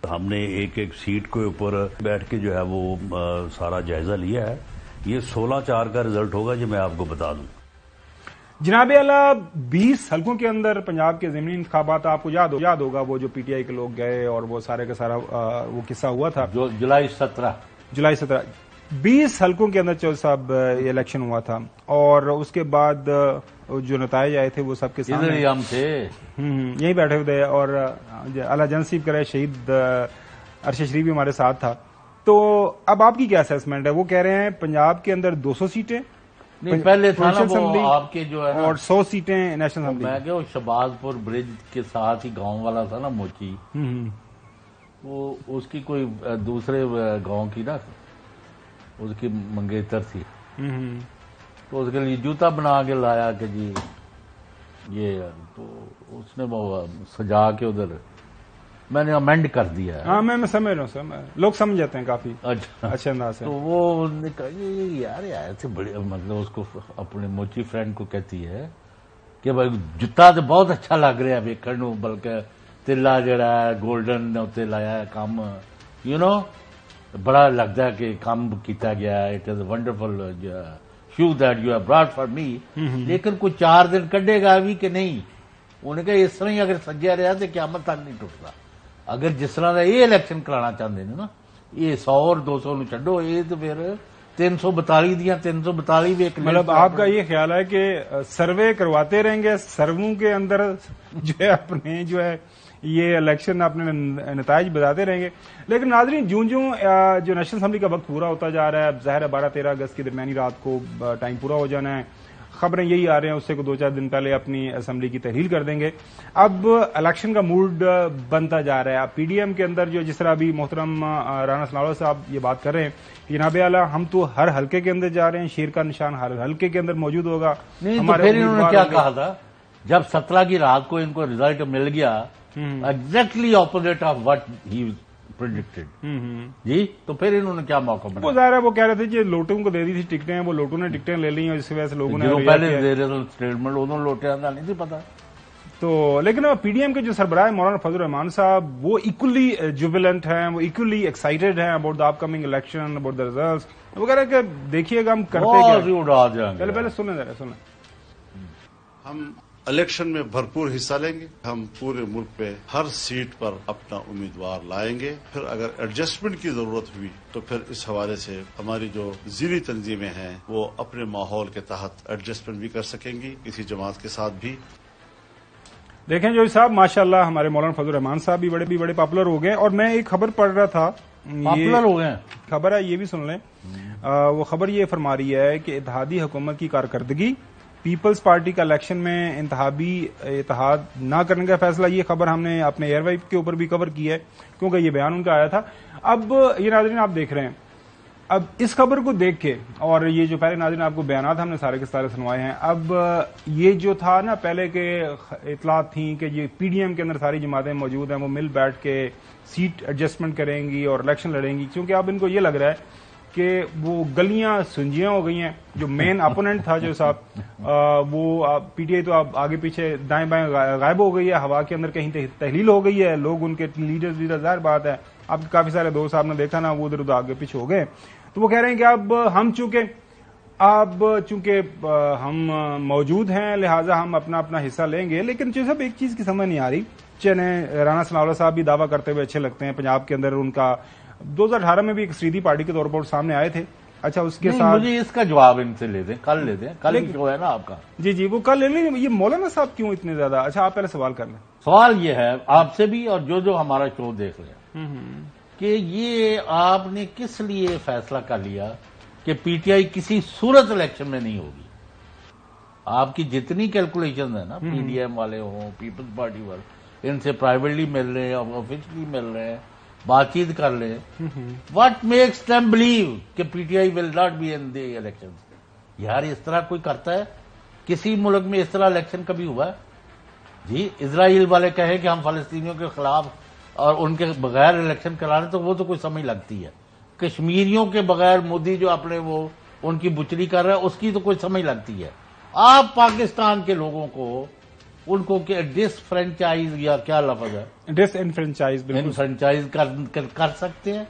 ہم نے ایک سیٹ کے اوپر بیٹھ کے جو ہے وہ سارا جائزہ لیا ہے. یہ 16/4 کا رزلٹ ہوگا جو میں آپ کو بتا دوں. جناب اعلیٰ 20 حلقوں کے اندر پنجاب کے ضمنی انتخابات آپ کو یاد ہوگا وہ جو پی ٹی آئی کے لوگ گئے اور وہ سارے کا سارا وہ قصہ ہوا تھا. جولائی 17 20 حلقوں کے اندر چودھری صاحب یہ الیکشن ہوا تھا اور اس کے بعد جو نتائج آئے تھے وہ سب کے سامنے ہم تھے یہیں بیٹھے ہوئے تھے. اور اللہ جنسیب کرے شہید ارشد شریف بھی ہمارے ساتھ تھا. تو اب آپ کی کیا اسیسمنٹ ہے؟ وہ کہہ رہے ہیں پنجاب کے اندر 200 سیٹیں نہیں پہلے تھا نا وہ آپ کے جو ہے اور 100 سیٹیں نیشنل اسمبلی. میں کہ وہ شہباز پور برج کے ساتھ ہی گاؤں والا تھا نا موچی، وہ اس کی کوئی دوسرے گاؤں کی نا اس کی منگیتر تھی تو اس کے لیے جوتا بنا کے لایا کہ جی یہ تو اس نے وہ سجا کے ادھر میں نے امینڈ کر دیا ہے. ہاں میں سمجھ رہا ہوں سر. لوگ سمجھ جاتے ہیں کافی اچھے انداز سے. تو وہ نے کہا یار ایسے بڑے مطلب اس کو اپنے موچی فرینڈ کو کہتی ہے کہ بھائی جتا تو بہت اچھا لگ رہا ہے ویکھن نوں، بلکہ تلا جڑا ہے گولڈن اتنے لایا ہے کام بڑا لگتا ہے کہ کام کیتا گیا ہے. It is a wonderful show that you have brought for me. لیکن کوئی 4 دن کڈے گا بھی کہ نہیں. انہوں نے کہا اس طرح ہی اگر سجیا رہا تو قیامت تک نہیں ٹوٹتا. اگر جس طرح کا یہ الیکشن کرانا چاہتے ہیں نا یہ 100 اور 200 نو چڈو یہ تو پھر 342 دیا 342 بھی ایک مطلب آپ کا یہ خیال ہے کہ سروے کرواتے رہیں گے، سرووں کے اندر جو ہے اپنے جو ہے یہ الیکشن اپنے نتائج بتاتے رہیں گے. لیکن ناظرین جو نیشنل اسمبلی کا وقت پورا ہوتا جا رہا ہے، ظاہر ہے 12-13 اگست کی درمیانی رات کو ٹائم پورا ہو جانا ہے. خبریں یہی آ رہے ہیں اس سے 2-4 دن پہلے اپنی اسمبلی کی تحلیل کر دیں گے. اب الیکشن کا موڈ بنتا جا رہا ہے. پی ڈی ایم کے اندر جو جس طرح ابھی محترم رانا سناڑو صاحب یہ بات کر رہے ہیں کہ جناب اعلیٰ ہم تو ہر حلقے کے اندر جا رہے ہیں، شیر کا نشان ہر حلقے کے اندر موجود ہوگا. نہیں تو پھر انہوں نے کیا کہا تھا جب 17 کی رات کو ان کو رزلٹ مل گیا exactly opposite of what he predicted جی، تو پھر انہوں نے کیا موقع بنا. وہ ظاہر ہے وہ کہہ رہے تھے کہ لوٹوں کو دے دی تھی ٹکٹیں، وہ لوٹوں نے ٹکٹیں لے لی اور اس وجہ سے لوگوں نے پہلے دے رہے اسٹیٹمنٹ ادھر لوٹیا کا نہیں تھی پتا. تو لیکن پی ڈی ایم کے جو سربراہ مولانا فضل الرحمان صاحب وہ ایکولی جوبیلنٹ ہیں، وہ ایکولی ایکسائٹیڈ ہیں about the up coming election, about the results. وہ کہہ رہے ہیں کہ دیکھیے گا ہم کرتے کیا. پہلے سنیں ذرا سنیں. ہم الیکشن میں بھرپور حصہ لیں گے. ہم پورے ملک پہ ہر سیٹ پر اپنا امیدوار لائیں گے. پھر اگر ایڈجسٹمنٹ کی ضرورت ہوئی تو پھر اس حوالے سے ہماری جو ضلعی تنظیمیں ہیں وہ اپنے ماحول کے تحت ایڈجسٹمنٹ بھی کر سکیں گی کسی جماعت کے ساتھ بھی. دیکھیں جو صاحب ماشاءاللہ ہمارے مولانا فضل الرحمان صاحب بھی بڑے پاپولر ہو گئے. اور میں ایک خبر پڑھ رہا تھا، پاپولر ہو گئے خبر ہے یہ بھی سن لیں. وہ خبر یہ فرما رہی ہے کہ اتحادی حکومت کی کارکردگی، پیپلز پارٹی کا الیکشن میں انتخابی اتحاد نہ کرنے کا فیصلہ. یہ خبر ہم نے اپنے ایئر وائپ کے اوپر بھی کور کی ہے کیونکہ یہ بیان ان کا آیا تھا. اب یہ ناظرین آپ دیکھ رہے ہیں، اب اس خبر کو دیکھ کے اور یہ جو پہلے ناظرین آپ کو بیانات ہم نے سارے کے سارے سنوائے ہیں، اب یہ جو تھا نا پہلے کے اطلاعات تھیں کہ یہ پی ڈی ایم کے اندر ساری جماعتیں موجود ہیں، وہ مل بیٹھ کے سیٹ ایڈجسٹمنٹ کریں گی اور الیکشن لڑیں گی. کیونکہ اب ان کو یہ لگ رہا ہے کہ وہ گلیاں سنجیاں ہو گئی ہیں. جو مین اپوننٹ تھا جو صاحب وہ پی ٹی آئی تو اب آگے پیچھے دائیں بائیں غائب ہو گئی ہے, ہوا کے اندر کہیں تحلیل ہو گئی ہے. لوگ ان کے لیڈر ظاہر بات ہے, اب کافی سارے دوست آپ نے دیکھا نا, وہ ادھر ادھر آگے پیچھے ہو گئے. تو وہ کہہ رہے ہیں کہ اب چونکہ ہم موجود ہیں لہٰذا ہم اپنا اپنا حصہ لیں گے. لیکن جو صاحب ایک چیز کی سمجھ نہیں آ رہی, چنے رانا ثناء اللہ صاحب بھی دعویٰ کرتے ہوئے اچھے لگتے ہیں. پنجاب کے اندر ان کا 2018 میں بھی ایک سریدی پارٹی کے طور پر سامنے آئے تھے. اچھا اس کے ساتھ مجھے اس کا جواب ان سے لے دیں, کل لے دیں, کل جو ہے نا آپ کا. جی وہ کل لے لیں. یہ مولانا صاحب کیوں اتنے زیادہ؟ اچھا آپ پہلے سوال کر لیں. سوال یہ ہے آپ سے بھی اور جو ہمارا شو دیکھ لیں کہ یہ آپ نے کس لیے فیصلہ کر لیا کہ پی ٹی آئی کسی صورت الیکشن میں نہیں ہوگی. آپ کی جتنی کیلکولیشن ہے نا, پی ڈی ایم والے ہوں, پیپلز پارٹی والے, ان سے پرائیویٹلی مل رہے ہیں, آفیشلی مل رہے ہیں, بات چیت کر لیں. واٹ میکس دیم بلیو کہ P T I will not be in the election? یار اس طرح کوئی کرتا ہے؟ کسی ملک میں اس طرح الیکشن کبھی ہوا ہے؟ جی اسرائیل والے کہیں کہ ہم فلسطینیوں کے خلاف اور ان کے بغیر الیکشن کرانے, تو وہ تو کوئی سمجھ لگتی ہے. کشمیریوں کے بغیر مودی جو اپنے وہ ان کی بچری کر رہا ہے اس کی تو کوئی سمجھ لگتی ہے. آپ پاکستان کے لوگوں کو ان کو ڈس فرینچائز یا کیا لفظ ہے, ڈس انفرینچائز فرینچائز کر سکتے ہیں؟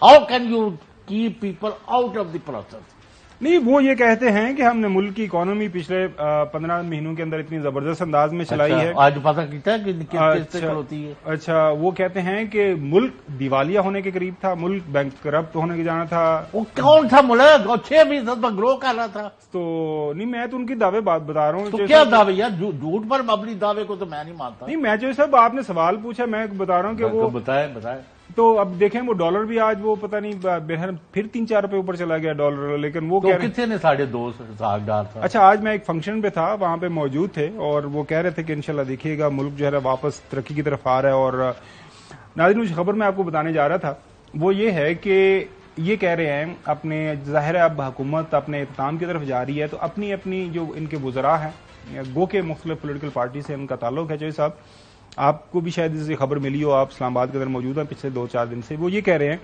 How can you keep people out of the process? نہیں, وہ یہ کہتے ہیں کہ ہم نے ملک کی اکانومی پچھلے 15 مہینوں کے اندر اتنی زبردست انداز میں چلائی ہے. آج پتہ کیتا ہے کہ کس سے ہوتی ہے. اچھا وہ کہتے ہیں کہ ملک دیوالیہ ہونے کے قریب تھا, ملک بینک کرپٹ ہونے کے جانا تھا. وہ کون تھا ملک 6% پر گرو کر رہا تھا؟ تو نہیں, میں تو ان کی دعوے بات بتا رہا ہوں. تو کیا دعوے یار, جھوٹ پر اپنی دعوے کو تو میں نہیں مانتا. نہیں, میں جو صاحب آپ نے سوال پوچھا میں بتا رہا ہوں کہ وہ بتائے. تو اب دیکھیں وہ ڈالر بھی آج وہ پتہ نہیں بہر پھر 3-4 روپے اوپر چلا گیا ڈالر. لیکن وہ کتنے نے 2.5 ساگدار تھا. اچھا آج میں ایک فنکشن پہ تھا, وہاں پہ موجود تھے اور وہ کہہ رہے تھے کہ انشاءاللہ دیکھیے گا ملک جو ہے واپس ترقی کی طرف آ رہا ہے. اور ناظرین جو خبر میں آپ کو بتانے جا رہا تھا وہ یہ ہے کہ یہ کہہ رہے ہیں اپنے ظاہر اب حکومت اپنے اختتام کی طرف جا رہی ہے, تو اپنی اپنی جو ان کے وزراء ہیں گو کے مختلف پولیٹیکل پارٹی سے ان کا تعلق ہے. چوہے صاحب آپ کو بھی شاید اس سے خبر ملی ہو, آپ اسلام آباد کے اندر موجود ہیں پچھلے 2-4 دن سے. وہ یہ کہہ رہے ہیں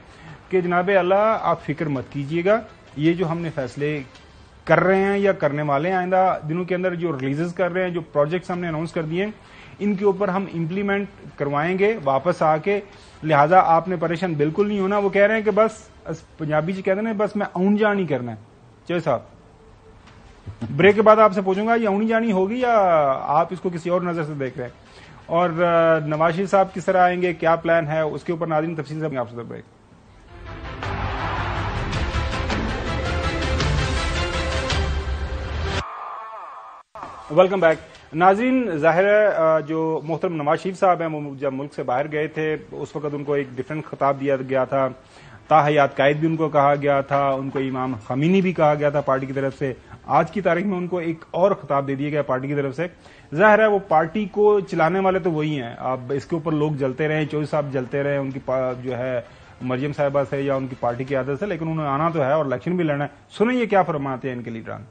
کہ جناب اللہ آپ فکر مت کیجیے گا, یہ جو ہم نے فیصلے کر رہے ہیں یا کرنے والے ہیں آئندہ دنوں کے اندر, جو ریلیزز کر رہے ہیں, جو پروجیکٹس ہم نے اناؤنس کر دیے ہیں, ان کے اوپر ہم امپلیمنٹ کروائیں گے واپس آ کے. لہٰذا آپ نے پریشان بالکل نہیں ہونا. وہ کہہ رہے ہیں کہ بس پنجابی جی کہتے ہیں بس میں اون جا نہیں کرنا ہے. چوہے صاحب بریک کے بعد آپ سے پوچھوں گا یہ اونی جانی ہوگی یا آپ اس کو کسی اور نظر سے دیکھ رہے ہیں, اور نواز شریف صاحب کس طرح آئیں گے, کیا پلان ہے, اس کے اوپر ناظرین تفصیل سے آپ سے بریک. ویلکم بیک ناظرین. ظاہر ہے جو محترم نواز شریف صاحب ہیں وہ جب ملک سے باہر گئے تھے اس وقت ان کو ایک ڈفرینٹ خطاب دیا گیا تھا, تاحیات قائد بھی ان کو کہا گیا تھا, ان کو امام خمینی بھی کہا گیا تھا پارٹی کی طرف سے. آج کی تاریخ میں ان کو ایک اور خطاب دے دیا گیا پارٹی کی طرف سے. ظاہر ہے وہ پارٹی کو چلانے والے تو وہی ہیں, اب اس کے اوپر لوگ جلتے رہے, چوہے صاحب جلتے رہے ان کی جو ہے مریم صاحبہ سے یا ان کی پارٹی کی عادت سے, لیکن انہوں نے آنا تو ہے اور الیکشن بھی لڑنا ہے. سنیں یہ کیا فرماتے ہیں ان کے لیڈران.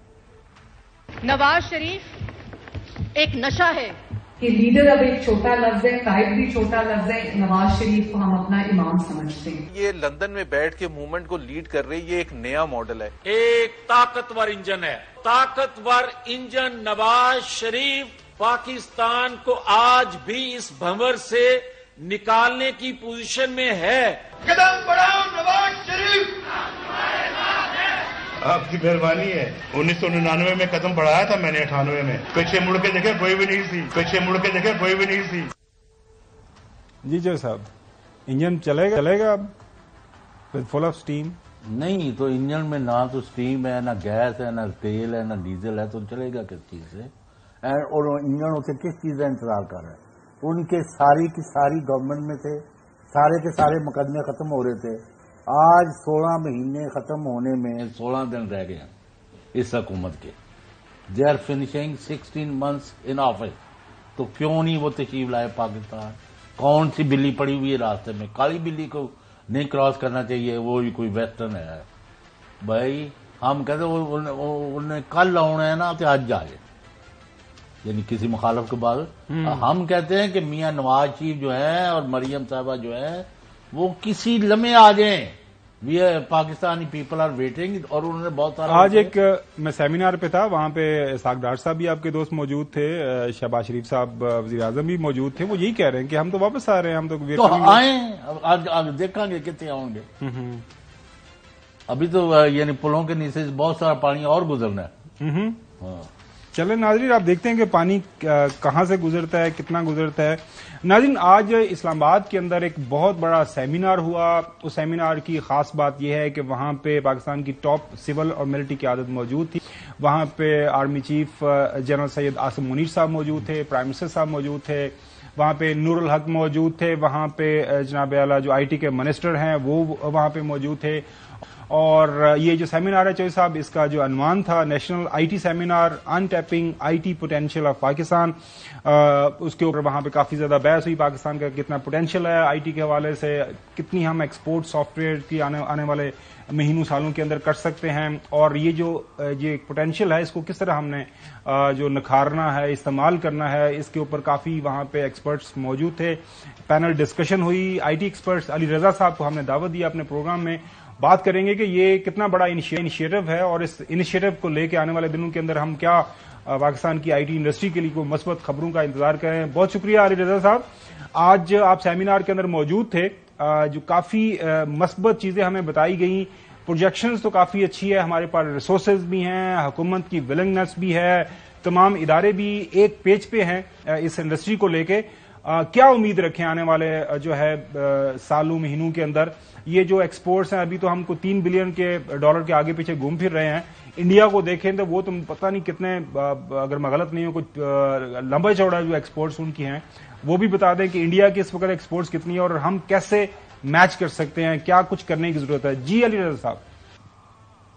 نواز شریف ایک نشہ ہے کہ لیڈر اب ایک چھوٹا لفظ ہے, قائد بھی چھوٹا لفظ ہے. نواز شریف کو ہم اپنا امام سمجھتے ہیں. یہ لندن میں بیٹھ کے موومنٹ کو لیڈ کر رہی, یہ ایک نیا ماڈل ہے. ایک طاقتور انجن ہے, طاقتور انجن نواز شریف پاکستان کو آج بھی اس بھنور سے نکالنے کی پوزیشن میں ہے. قدم بڑھاؤ نواز شریف. آپ کی مہربانی ہے. 1999 میں قدم بڑھایا تھا میں نے, 98 میں. پیچھے مڑ کے دیکھے کوئی بھی نہیں تھی, پیچھے مڑ کے دیکھے کوئی بھی نہیں تھی. جی جو صاحب انجن چلے گا اب فل آف سٹیم. نہیں تو انجن میں نہ تو سٹیم ہے, نہ گیس ہے, نہ تیل ہے, نہ ڈیزل ہے, تو چلے گا کس چیز سے؟ اور انجن سے کس چیز کا انتظار کر رہے ہیں؟ ان کے ساری کی ساری گورنمنٹ میں تھے, سارے کے سارے مقدمے ختم ہو رہے تھے. آج 16 مہینے ختم ہونے میں 16 دن رہ گئے ہیں اس حکومت کے. They are finishing 16 months in office. تو کیوں نہیں وہ تشریف لائے پاکستان؟ کون سی بلی پڑی ہوئی ہے راستے میں؟ کالی بلی کو نہیں کراس کرنا چاہیے, وہ بھی کوئی ویسٹرن ہے بھائی. ہم کہتے انہیں کل آنا ہے نا تو آج جائے, یعنی کسی مخالف کے بعد. ہم کہتے ہیں کہ میاں نواز شریف جو ہے اور مریم صاحبہ جو ہے وہ کسی لمحے آ جائیں, وی پاکستانی پیپل آر ویٹنگ. اور انہوں نے بہت سارا آج ایک میں سیمینار پہ تھا, وہاں پہ اسحاق ڈار صاحب بھی آپ کے دوست موجود تھے, شہباز شریف صاحب وزیر اعظم بھی موجود تھے. وہ یہی کہہ رہے ہیں کہ ہم تو واپس آ رہے ہیں, ہم تو آئیں, آج دیکھیں گے کتنے آؤں گے. ابھی تو یعنی پلوں کے نیچے سے بہت سارا پانی اور گزرنا ہے. چلیں ناظرین, آپ دیکھتے ہیں کہ پانی کہاں سے گزرتا ہے, کتنا گزرتا ہے. ناظرین, آج اسلام آباد کے اندر ایک بہت بڑا سیمینار ہوا. اس سیمینار کی خاص بات یہ ہے کہ وہاں پہ پاکستان کی ٹاپ سول اور ملٹری قیادت موجود تھی. وہاں پہ army chief general Syed Asim Munir صاحب موجود تھے, پرائم منسٹر صاحب موجود تھے, وہاں پہ نور الحق موجود تھے, وہاں پہ جناب اعلیٰ جو آئی ٹی کے منسٹر ہیں وہ وہاں پہ موجود تھے. اور یہ جو سیمینار ہے چوہدری صاحب, اس کا جو عنوان تھا national I T seminar on tapping I T potential of Pakistan. اس کے اوپر وہاں پہ کافی زیادہ بحث ہوئی, پاکستان کا کتنا پوٹینشیل ہے آئی ٹی کے حوالے سے, کتنی ہم ایکسپورٹ سافٹ ویئر کی آنے والے مہینوں سالوں کے اندر کر سکتے ہیں, اور یہ جو پوٹینشیل ہے اس کو کس طرح ہم نے جو نکھارنا ہے, استعمال کرنا ہے, اس کے اوپر کافی وہاں پہ ایکسپرٹس موجود تھے. پینل ڈسکشن ہوئی. I T experts Ali Raza صاحب کو ہم نے دعوت دی اپنے پروگرام میں. بات کریں گے کہ یہ کتنا بڑا انیشیٹو ہے اور اس انیشیٹو کو لے کے آنے والے دنوں کے اندر ہم کیا پاکستان کی آئی ٹی انڈسٹری کے لیے کوئی مثبت خبروں کا انتظار کریں. بہت شکریہ علی رضا صاحب, آج آپ سیمینار کے اندر موجود تھے. جو کافی مثبت چیزیں ہمیں بتائی گئیں, پروجیکشنز تو کافی اچھی ہے, ہمارے پاس ریسورسز بھی ہیں, حکومت کی ولنگنس بھی ہے, تمام ادارے بھی ایک پیج پہ ہیں اس انڈسٹری کو لے کے. کیا امید رکھیں آنے والے جو ہے سالوں مہینوں کے اندر؟ یہ جو ایکسپورٹس ہیں ابھی تو ہم کو $3 بلین کے آگے پیچھے گھوم پھر رہے ہیں. انڈیا کو دیکھیں تو وہ تم پتہ نہیں کتنے, اگر میں غلط نہیں ہوں, کچھ لمبا چوڑا جو ایکسپورٹس ان کی ہیں وہ بھی بتا دیں کہ انڈیا کی اس وقت ایکسپورٹس کتنی ہے اور ہم کیسے میچ کر سکتے ہیں, کیا کچھ کرنے کی ضرورت ہے. جی علی رضا صاحب.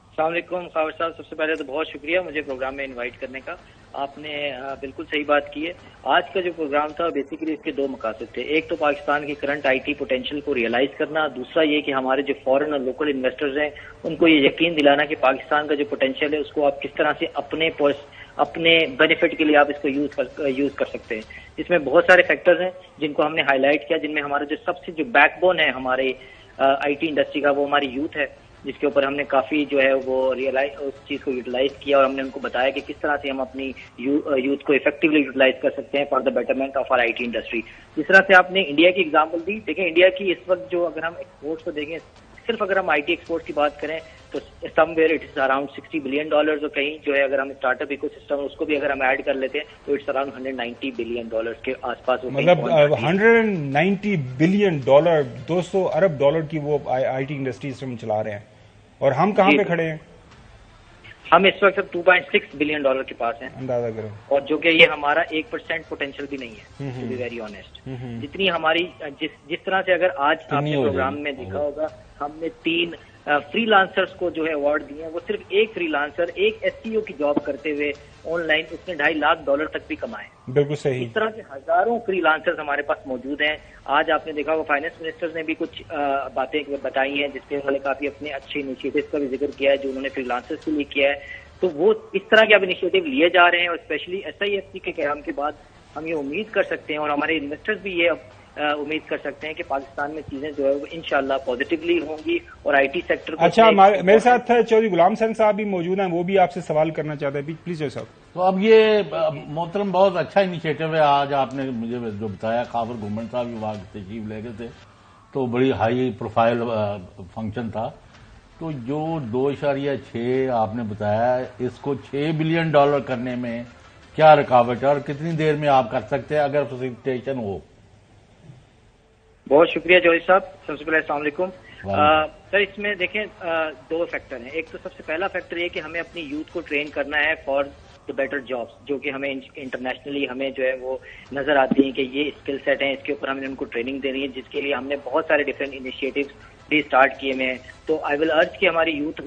السلام علیکم خاور صاحب, سب سے پہلے تو بہت شکریہ مجھے پروگرام میں انوائٹ کرنے کا. آپ نے بالکل صحیح بات کی ہے. آج کا جو پروگرام تھا بیسیکلی اس کے دو مقاصد تھے. ایک تو پاکستان کی کرنٹ آئی ٹی پوٹینشیل کو ریئلائز کرنا, دوسرا یہ کہ ہمارے جو فورن اور لوکل انویسٹرز ہیں ان کو یہ یقین دلانا کہ پاکستان کا جو پوٹینشیل ہے اس کو آپ کس طرح سے اپنے بینیفٹ کے لیے آپ اس کو یوز کر سکتے ہیں. اس میں بہت سارے فیکٹرز ہیں جن کو ہم نے ہائی لائٹ کیا, جن میں ہمارا جو سب سے جو بیک بون ہے ہمارے آئی ٹی انڈسٹری کا وہ ہماری یوتھ ہے, جس کے اوپر ہم نے کافی جو ہے وہ اس چیز کو یوٹیلائز کیا اور ہم نے ان کو بتایا کہ کس طرح سے ہم اپنی یوتھ کو افیکٹولی یوٹیلائز کر سکتے ہیں for the betterment of our I T industry. جس طرح سے آپ نے انڈیا کی ایگزامپل دی, دیکھیں انڈیا کی اس وقت جو اگر ہم ایکسپورٹس کو دیکھیں, صرف اگر ہم آئی ٹی ایکسپورٹ کی بات کریں تو somewhere it is around $60 billion, اور کہیں جو ہے اگر ہم اسٹارٹ اپ ایکو سسٹم اس کو بھی اگر ہم ایڈ کر لیتے ہیں تو اٹس اراؤنڈ $190 بلین کے آس پاس. مطلب $190 بلین, $200 ارب کی وہ آئی ٹی انڈسٹری ہم چلا رہے ہیں, اور ہم کہاں پہ کھڑے ہیں؟ ہم اس وقت $2.6 بلین کے پاس ہیں, اندازہ کرو. اور جو کہ یہ ہمارا 1% پوٹینشیل بھی نہیں ہے, ٹو بی ویری آنےسٹ. جتنی ہماری جس طرح سے اگر آج آپ نے پروگرام میں دیکھا ہوگا ہم نے 3 فری لانسرز کو جو ہے ایوارڈ دیے ہیں. وہ صرف ایک فری لانسر ایک SEO کی جاب کرتے ہوئے آن لائن اس نے $2.5 لاکھ تک بھی کمائے. بالکل صحیح. اس طرح سے ہزاروں فری لانسرز ہمارے پاس موجود ہیں. آج آپ نے دیکھا وہ فائنانس منسٹر نے بھی کچھ باتیں بتائی ہیں جس پہ انہوں نے کافی اپنے اچھے انیشیٹو کا بھی ذکر کیا ہے جو انہوں نے فری لانسرز کے لیے کیا ہے. تو وہ اس طرح کے اب انیشیٹو لیے جا رہے ہیں, اور اسپیشلی SIFC کے قیام کے بعد ہم یہ امید کر سکتے ہیں اور ہمارے انویسٹرز بھی یہ امید کر سکتے ہیں کہ پاکستان میں چیزیں جو ہے وہ انشاءاللہ پازیٹیولی ہوں گی اور آئی ٹی سیکٹر کو. اچھا, میرے ساتھ چودھری غلام حسین صاحب بھی موجود ہیں, وہ بھی آپ سے سوال کرنا چاہتے ہیں. پلیز صاحب. تو اب یہ محترم بہت اچھا انیشیٹو ہے. آج آپ نے مجھے جو بتایا, خاور گھومن صاحب بھی وہاں تشریف لے گئے تھے, تو بڑی ہائی پروفائل فنکشن تھا. تو جو 2.6 آپ نے بتایا, اس کو $6 بلین کرنے میں کیا رکاوٹ ہے اور کتنی دیر میں آپ کر سکتے ہیں اگر فیسیلیٹیشن ہو؟ بہت شکریہ جوہری صاحب. سب سے پہلے السلام علیکم سر. اس میں دیکھیں 2 فیکٹر ہیں. ایک تو سب سے پہلا فیکٹر یہ کہ ہمیں اپنی یوتھ کو ٹرین کرنا ہے فار دا بیٹر جابس, جو کہ ہمیں انٹرنیشنلی ہمیں جو ہے وہ نظر آتی ہیں کہ یہ اسکل سیٹ ہیں, اس کے اوپر ہم نے ان کو ٹریننگ دینی ہے, جس کے لیے ہم نے بہت سارے ڈفرینٹ انیشیٹوز بھی اسٹارٹ کیے ہوئے ہیں. تو آئی ول ارج کہ ہماری یوتھ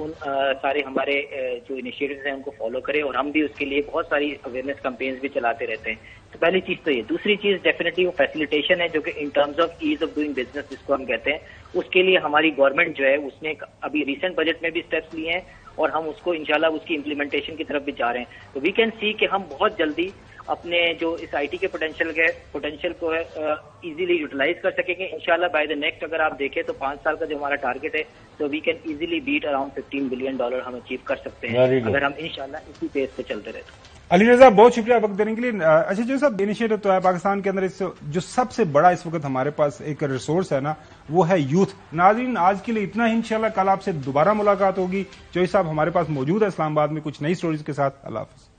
سارے ہمارے جو انیشیٹوز ہیں ان کو فالو کرے, اور ہم بھی اس کے لیے بہت ساری اویئرنیس کمپینز بھی چلاتے رہتے ہیں. تو پہلی چیز تو یہ. دوسری چیز ڈیفینیٹلی وہ فیسیلیٹیشن ہے, جو کہ in terms of as of doing business جس کو ہم کہتے ہیں, اس کے لیے ہماری گورنمنٹ جو ہے اس نے ابھی ریسنٹ بجٹ میں بھی اسٹیپس لیے ہیں اور ہم اس کو انشاءاللہ اس کی امپلیمنٹیشن کی طرف بھی جا رہے ہیں. تو وی کین سی کہ ہم بہت جلدی اپنے جو اس آئی ٹی کے پوٹینشیل کو ایزیلی یوٹیلائز کر سکیں گے انشاءاللہ. بائی دا نیکسٹ اگر آپ دیکھیں تو 5 سال کا جو ہمارا ٹارگیٹ ہے تو we can easily beat around $15 billion ہم اچیو کر سکتے ہیں اگر ہم انشاءاللہ اسی پیس پہ چلتے رہتے. علی رضا بہت شکریہ وقت دینے کے لیے. اچھا جو صاحب انیشیٹو تو ہے پاکستان کے اندر جو سب سے بڑا اس وقت ہمارے پاس ایک ریسورس ہے نا وہ ہے یوتھ. ناظرین آج کے لیے اتنا ہی, انشاءاللہ کل آپ سے دوبارہ ملاقات ہوگی. جوئی صاحب ہمارے پاس موجود ہے اسلام آباد میں کچھ نئی سٹوریز کے ساتھ. اللہ حافظ.